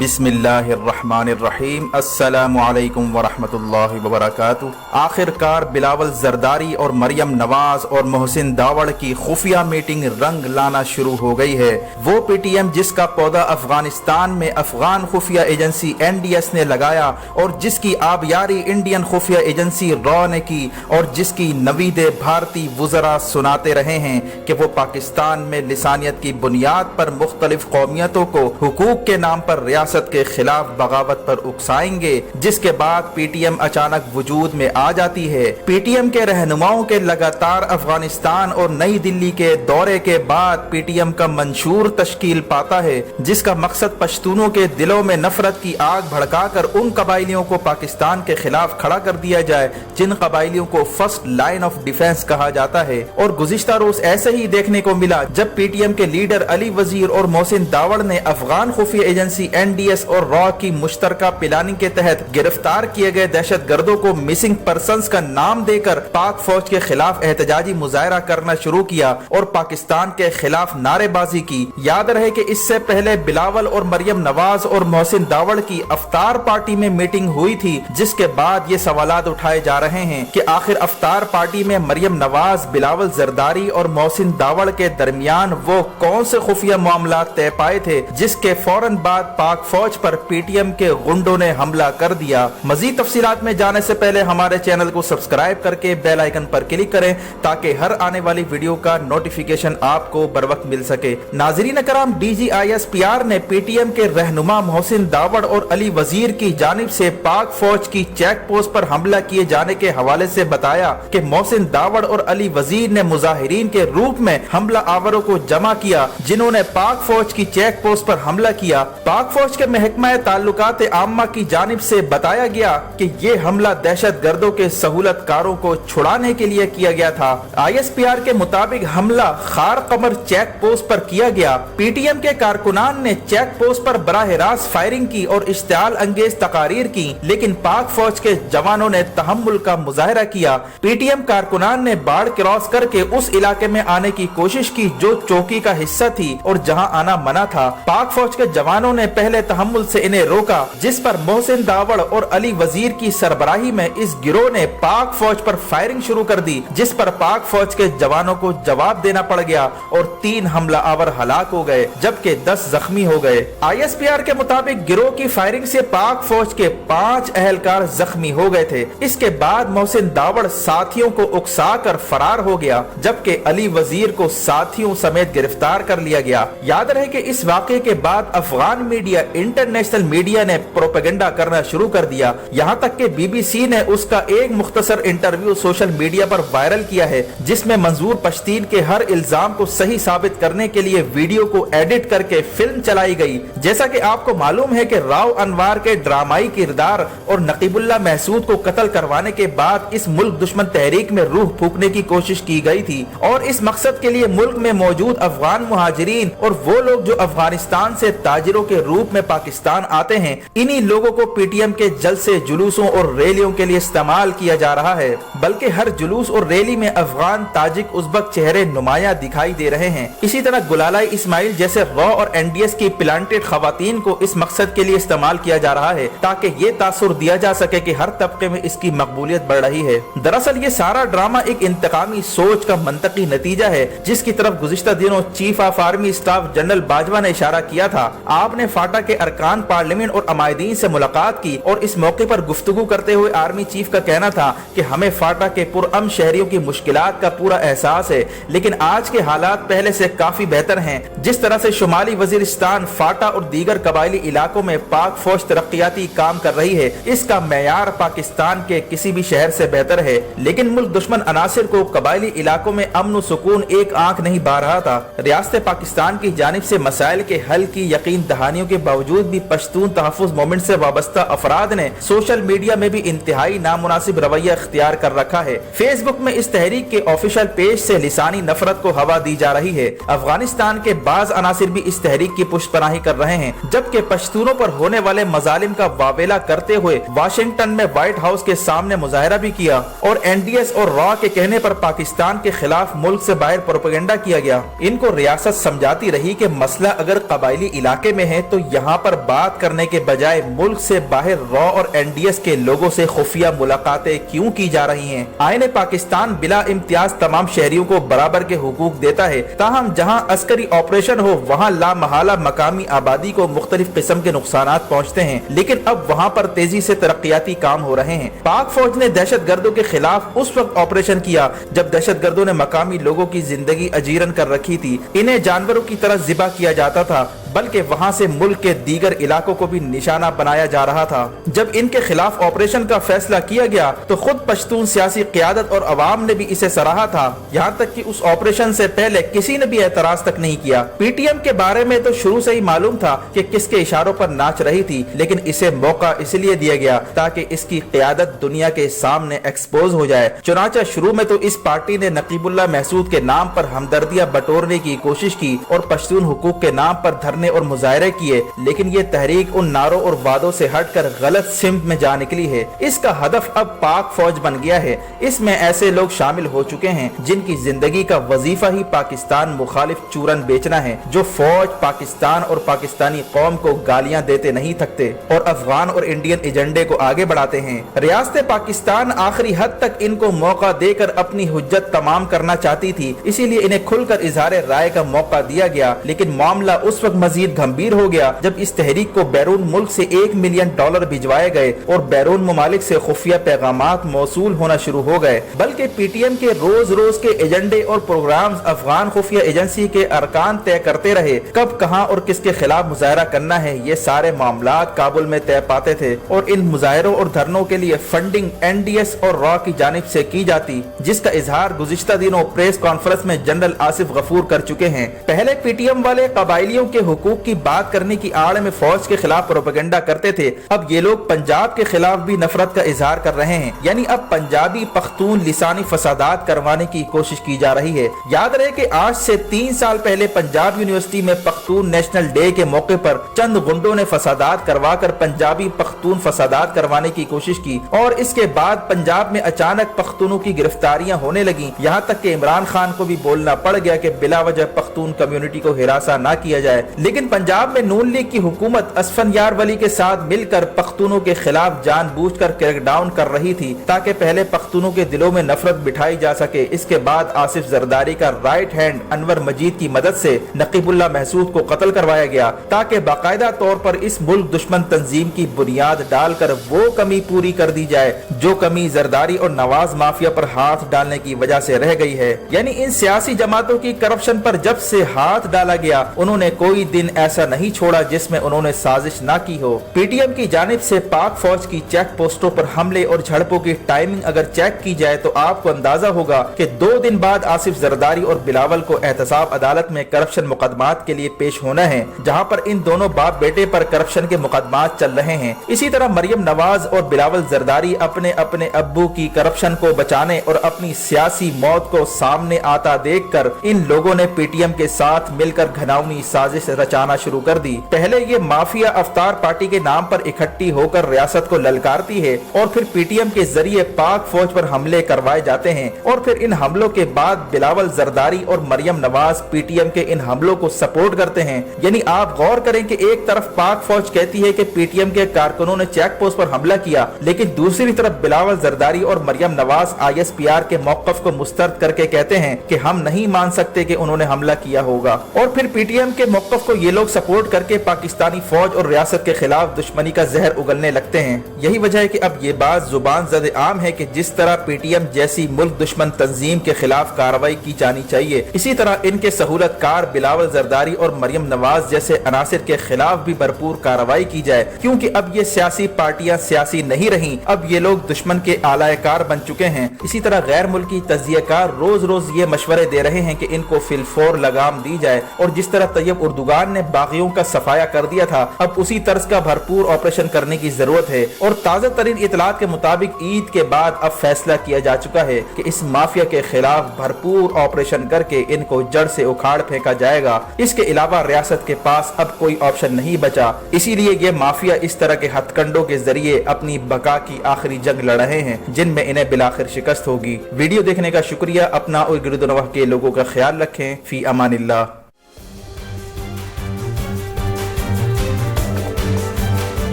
بسم اللہ الرحمن الرحیم۔ السلام علیکم ورحمۃ اللہ وبرکاتہ۔ آخر کار بلاول زرداری اور مریم نواز اور محسن داوڑ کی خفیہ میٹنگ رنگ لانا شروع ہو گئی ہے۔ وہ پی ٹی ایم جس کا پودا افغانستان میں افغان خفیہ ایجنسی NDS نے لگایا اور جس کی آبیاری انڈین خفیہ ایجنسی را نے کی اور جس کی نوید بھارتی وزراء سناتے رہے ہیں کہ وہ پاکستان میں لسانیت کی بنیاد پر مختلف قومیتوں کو حقوق کے نام پر ریاست کے خلاف بغاوت پر اکسائیں گے، جس کے بعد پی ٹی ایم اچانک وجود میں آ جاتی ہے۔ پی ٹی ایم کے رہنماؤں کے لگاتار افغانستان اور نئی دلی کے دورے کے بعد پی ٹی ایم کا منشور تشکیل پاتا ہے جس کا مقصد پشتونوں کے دلوں میں نفرت کی آگ بھڑکا کر ان قبائلیوں کو پاکستان کے خلاف کھڑا کر دیا جائے جن قبائلیوں کو فرسٹ لائن آف ڈیفنس کہا جاتا ہے۔ اور گزشتہ روز ایسے ہی دیکھنے کو ملا جب پی ٹی ایم کے لیڈر علی وزیر اور محسن داوڑ نے افغان خفیہ ایجنسی NDS اور را کی مشترکہ پلاننگ کے تحت گرفتار کیے گئے دہشت گردوں کو مسنگ پرسنز کا نام دے کر پاک فوج کے خلاف احتجاجی مظاہرہ کرنا شروع کیا اور پاکستان کے خلاف نعرے بازی کی۔ یاد رہے کہ اس سے پہلے بلاول اور مریم نواز اور محسن داوڑ کی افطار پارٹی میں میٹنگ ہوئی تھی، جس کے بعد یہ سوالات اٹھائے جا رہے ہیں کہ آخر افطار پارٹی میں مریم نواز، بلاول زرداری اور محسن داوڑ کے درمیان وہ کون سے خفیہ معاملات طے پائے تھے جس کے فوراً بعد پاک فوج پر پی ٹی ایم کے غنڈوں نے حملہ کر دیا۔ مزید تفصیلات میں جانے سے پہلے ہمارے چینل کو سبسکرائب کر کے بیل آئیکن پر کلک کریں تاکہ ہر آنے والی ویڈیو کا نوٹیفیکیشن آپ کو بروقت مل سکے۔ ناظرین کرام، DGISPR نے پی ٹی ایم کے رہنما محسن داوڑ اور علی وزیر کی جانب سے پاک فوج کی چیک پوسٹ پر حملہ کیے جانے کے حوالے سے بتایا کہ محسن داوڑ اور علی وزیر نے مظاہرین کے روپ میں حملہ آوروں کو جمع کیا جنہوں نے پاک فوج کی چیک پوسٹ پر حملہ کیا۔ پاک فوج کے محکمہ تعلقات عامہ کی جانب سے بتایا گیا کہ یہ حملہ دہشت گردوں کے سہولت کاروں کو چھڑانے کے لیے کیا گیا تھا۔ ISPR کے مطابق حملہ خار قمر چیک پوسٹ پر کیا گیا۔ پی ٹی ایم کے کارکنان نے چیک پوسٹ پر براہ راست فائرنگ کی اور اشتعال انگیز تقاریر کی، لیکن پاک فوج کے جوانوں نے تحمل کا مظاہرہ کیا۔ پی ٹی ایم کارکنان نے باڑ کراس کر کے اس علاقے میں آنے کی کوشش کی جو چوکی کا حصہ تھی اور جہاں آنا منع تھا۔ پاک فوج کے جوانوں نے پہلے تحمل سے انہیں روکا، جس پر محسن داوڑ اور علی وزیر کی سربراہی میں اس گروہ نے پاک فوج پر فائرنگ شروع کر دی، جس پر پاک فوج کے جوانوں کو جواب دینا پڑ گیا اور 3 حملہ آور ہلاک ہو گئے جبکہ 10 زخمی ہو گئے۔ ISPR کے مطابق گروہ کی فائرنگ سے پاک فوج کے 5 اہلکار زخمی ہو گئے تھے۔ اس کے بعد محسن داوڑ ساتھیوں کو اکسا کر فرار ہو گیا جبکہ علی وزیر کو ساتھیوں سمیت گرفتار کر لیا گیا۔ یاد رہے کہ اس واقعے کے بعد افغان میڈیا، انٹرنیشنل میڈیا نے پروپیگنڈا کرنا شروع کر دیا، یہاں تک کہ BBC نے اس کا ایک مختصر انٹرویو سوشل میڈیا پر وائرل کیا ہے جس میں منظور پشتین کے ہر الزام کو صحیح ثابت کرنے کے لیے ویڈیو کو ایڈٹ کر کے فلم چلائی گئی۔ جیسا کہ آپ کو معلوم ہے کہ راؤ انوار کے ڈرامائی کردار اور نقیب اللہ محسود کو قتل کروانے کے بعد اس ملک دشمن تحریک میں روح پھونکنے کی کوشش کی گئی تھی اور اس مقصد کے لیے ملک میں موجود افغان مہاجرین اور وہ لوگ جو افغانستان سے تاجروں کے روپ میں پاکستان آتے ہیں، انہی لوگوں کو پی ٹی ایم کے جلسے، جلوسوں اور ریلیوں کے لیے استعمال کیا جا رہا ہے، بلکہ ہر جلوس اور ریلی میں افغان، تاجک، ازبک چہرے نمایاں دکھائی دے رہے ہیں۔ اسی طرح گلالائی اسماعیل جیسے را اور NDS کی پلانٹڈ خواتین کو اس مقصد کے لیے استعمال کیا جا رہا ہے تاکہ یہ تاثر دیا جا سکے کہ ہر طبقے میں اس کی مقبولیت بڑھ رہی ہے۔ دراصل یہ سارا ڈرامہ ایک انتقامی سوچ کا منطقی نتیجہ ہے جس کی طرف گزشتہ دنوں chief of army staff general Bajwa نے اشارہ کیا تھا۔ آپ نے فاٹا کے ارکان پارلیمنٹ اور عمائدین سے ملاقات کی اور اس موقع پر گفتگو کرتے ہوئے آرمی چیف کا کہنا تھا کہ ہمیں فاٹا کے پرامن شہریوں کی مشکلات کا پورا احساس ہے، لیکن آج کے حالات پہلے سے کافی بہتر ہیں۔ جس طرح سے شمالی وزیرستان، فاٹا اور دیگر قبائلی علاقوں میں پاک فوج ترقیاتی کام کر رہی ہے، اس کا معیار پاکستان کے کسی بھی شہر سے بہتر ہے، لیکن ملک دشمن عناصر کو قبائلی علاقوں میں امن و سکون ایک آنکھ نہیں بار رہا تھا۔ ریاست پاکستان کی جانب سے مسائل کے حل کی یقین دہانیوں کے باوجود بھی پشتون تحفظ موومنٹ سے وابستہ افراد نے سوشل میڈیا میں بھی انتہائی نامناسب رویہ اختیار کر رکھا ہے۔ فیس بک میں اس تحریک کے آفیشیل پیج سے لسانی نفرت کو ہوا دی جا رہی ہے۔ افغانستان کے بعض عناصر بھی اس تحریک کی پشت پناہی کر رہے ہیں، جبکہ پشتونوں پر ہونے والے مظالم کا واویلا کرتے ہوئے واشنگٹن میں وائٹ ہاؤس کے سامنے مظاہرہ بھی کیا اور NDS اور را کے کہنے پر پاکستان کے خلاف ملک سے باہر پروپیگنڈا کیا گیا۔ ان کو ریاست سمجھاتی رہی کہ مسئلہ اگر قبائلی علاقے میں ہے تو یہاں यहाँ पर बात करने के बजाय मुल्क से बाहर रॉ और एनडीएस के लोगों से खुफिया मुलाकातें क्यों की जा रही हैं? आईन पाकिस्तान बिला इम्तियाज तमाम शहरियों को बराबर के हुकूक देता है, ताहम जहाँ अस्करी ऑपरेशन हो वहाँ लामहला मकामी आबादी को मुख्तलिफ किस्म के नुकसानात पहुँचते हैं, लेकिन अब वहाँ पर तेजी से तरक्याती काम हो रहे हैं। पाक फौज ने दहशत गर्दों के खिलाफ उस वक्त ऑपरेशन किया जब दहशत गर्दों ने मकामी लोगों की जिंदगी अजीरन कर रखी थी। इन्हें जानवरों की तरह ज़िबा किया जाता था, बल्कि वहां से मुल्क के दीगर इलाकों को भी निशाना बनाया जा रहा था। जब इनके खिलाफ ऑपरेशन का फैसला किया गया तो खुद पश्तून सियासी क़यादत और अवाम ने भी इसे सराहा था। यहाँ तक कि उस ऑपरेशन से पहले किसी ने भी एतराज तक नहीं किया। पीटीएम के बारे में तो शुरू से ही मालूम था कि किसके इशारों पर नाच रही थी, लेकिन इसे मौका इसलिए दिया गया ताकि इसकी क़यादत दुनिया के सामने एक्सपोज हो जाए। चुनांचे शुरू में तो इस पार्टी ने नकीबुल्लाह महसूद के नाम पर हमदर्दियां बटोरने की कोशिश की और पश्तून हुकूक के नाम पर धरने और मुजाहरे किए, लेकिन ये तहरीक उन नारों और वादों से हटकर गलत सिमत में जा निकली है। इसका हदफ अब पाक फौज बन गया है। इसमें ऐसे लोग शामिल हो चुके हैं जिनकी जिंदगी का वजीफा ही पाकिस्तान मुखालिफ चूरन बेचना है, जो फौज, पाकिस्तान और पाकिस्तानी कौम को गालियां देते नहीं थकते और अफगान और इंडियन एजेंडे को आगे बढ़ाते हैं। रियासत पाकिस्तान आखिरी हद तक इनको मौका देकर अपनी हुज्जत तमाम करना चाहती थी, इसीलिए इन्हें खुलकर इजहार राय का मौका दिया गया। लेकिन मामला उस वक्त मजीद गंभीर हो गया जब इस तहरीक को बैरून मुल्क से $1 मिलियन भिजवाए गए और बैरून ममालिक से खुफिया पैगामात मौसूल होना शुरू हो गए। बल्कि पीटीएम के रोज रोज के एजेंडे और प्रोग्राम्स अफगान खुफिया एजेंसी के अरकान तय करते रहे। कब, कहां और किसके खिलाफ मुजाहरा करना है, ये सारे मामलात काबुल में तय पाते थे और इन मुजाहरों और धरनों के लिए फंडिंग एनडीएस और रॉ की जानिब से की जाती, जिसका इजहार गुज़िश्ता दिनों प्रेस कॉन्फ्रेंस में जनरल आसिफ गफूर कर चुके हैं। पहले पीटीएम वाले कबाइलियों के हुकूक की बात करने की आड़ में फौज के खिलाफ प्रोपेगेंडा करते थे, अब ये लोग पंजाब के खिलाफ भी नफरत का इजहार कर रहे हैं। यानी अब पंजाबी पख्तून लिसानी फसादात करवाने की कोशिश की जा रही है। याद रहे कि आज से 3 साल पहले पंजाब यूनिवर्सिटी में पख्तून नेशनल डे के मौके पर चंद गुंडों ने फसादात करवाकर पंजाबी पख्तून फसादात करवाने की कोशिश की और इसके बाद पंजाब में अचानक पख्तूनों की गिरफ्तारियां होने लगी। यहाँ तक कि इमरान खान को भी बोलना पड़ गया कि बिला वजह पख्तून कम्युनिटी को हिरासा न किया जाए। लेकिन पंजाब में नून लीग की हुकूमत असफंयार वली के साथ मिलकर पख्तूनों के खिलाफ जानबूझकर क्रैकडाउन कर रही थी ताकि पहले पख्तूनों के दिलों में नफरत बिठाई जा सके। इसके बाद आसिफ जरदारी का राइट हैंड अनवर मजीद की मदद से नकीबुल्लाह महसूद को कत्ल करवाया गया ताकि बाकायदा तौर पर इस मुल्क दुश्मन तंजीम की बुनियाद डालकर वो कमी पूरी कर दी जाए जो कमी जरदारी और नवाज माफिया पर हाथ डालने की वजह से रह गई है। यानी इन सियासी जमातों की करप्शन पर जब से हाथ डाला गया, उन्होंने कोई दिन ऐसा नहीं छोड़ा जिसमें उन्होंने साजिश ना की हो। पीटीएम की जानिब से पाक फौज की चेक पोस्टों पर हमले और झड़पों की टाइमिंग अगर चेक की जाए तो आपको अंदाजा होगा कि 2 दिन बाद आसिफ जरदारी और बिलावल को एहतसाब अदालत में करप्शन मुकदमात के लिए पेश होना है, जहां पर इन दोनों बाप बेटे पर करप्शन के मुकदमात चल रहे हैं। इसी तरह मरियम नवाज और बिलावल जरदारी अपने अपने अब्बू की करप्शन को बचाने और अपनी सियासी मौत को सामने आता देखकर इन लोगों ने पीटीएम के साथ मिलकर घिनौनी साजिश रचाना शुरू कर दी। पहले ये माफिया अवतार पार्टी के नाम पर इकट्ठी होकर रियासत को ललकारती है और फिर पीटीएम के जरिए पाक फौज पर हमले करवाए जाते हैं और फिर इन हमलों के बाद बिलावल जरदारी और मरियम नवाज पीटीएम के इन हमलों को सपोर्ट करते हैं। यानी आप गौर करें कि एक तरफ पाक फौज कहती है कि पीटीएम के कारकुनों ने चेक पोस्ट पर हमला किया, लेकिन दूसरी तरफ बिलावल जरदारी और मरियम नवाज आईएसपीआर के मौकफ को मुस्तरद करके कहते हैं कि हम नहीं मान सकते कि उन्होंने हमला किया होगा। और फिर पीटीएम के मौकफ को ये लोग सपोर्ट करके पाकिस्तानी फौज और रियासत के खिलाफ दुश्मनी का जहर उगलने लगते हैं। यही वजह है कि अब ये बात जुबान ज़द आम है कि जिस तरह पीटीएम जैसी मुल्क दुश्मन तंजीम के खिलाफ कार्रवाई की जानी चाहिए, इसी तरह इनके सहूलतकार बिलावल जरदारी और मरियम नवाज जैसे अनासिर के खिलाफ भी भरपूर कार्रवाई की जाए, क्योंकि अब ये सियासी पार्टियां सियासी नहीं रही, अब ये लोग दुश्मन के आलायकार बन चुके हैं। इसी तरह गैर मुल्की तजियाकार रोज रोज ये मशवरे दे रहे हैं कि इनको फिलफोर लगाम दी जाए और जिस तरह तैयब उर्दुगान ने बागियों का सफाया कर दिया था, अब उसी तर्ज का भरपूर ऑपरेशन करने की जरूरत है। और ताज़ा तरीन इतलात के मुताबिक ईद के बाद अब फैसला किया जा चुका है कि इस माफिया के खिलाफ भरपूर ऑपरेशन करके इनको जड़ से उखाड़ फेंका जाएगा। इसके अलावा रियासत के पास अब कोई ऑप्शन नहीं बचा, इसीलिए ये माफिया इस तरह के हथकंडों के जरिए अपनी बका की आखिरी जंग लड़ रहे हैं, जिनमें इन्हें बिलाखिर शिकस्त होगी। वीडियो देखने का शुक्रिया। अपना और गिरदोनवाह के लोगों का ख्याल रखें। फी अमानिल्लाह।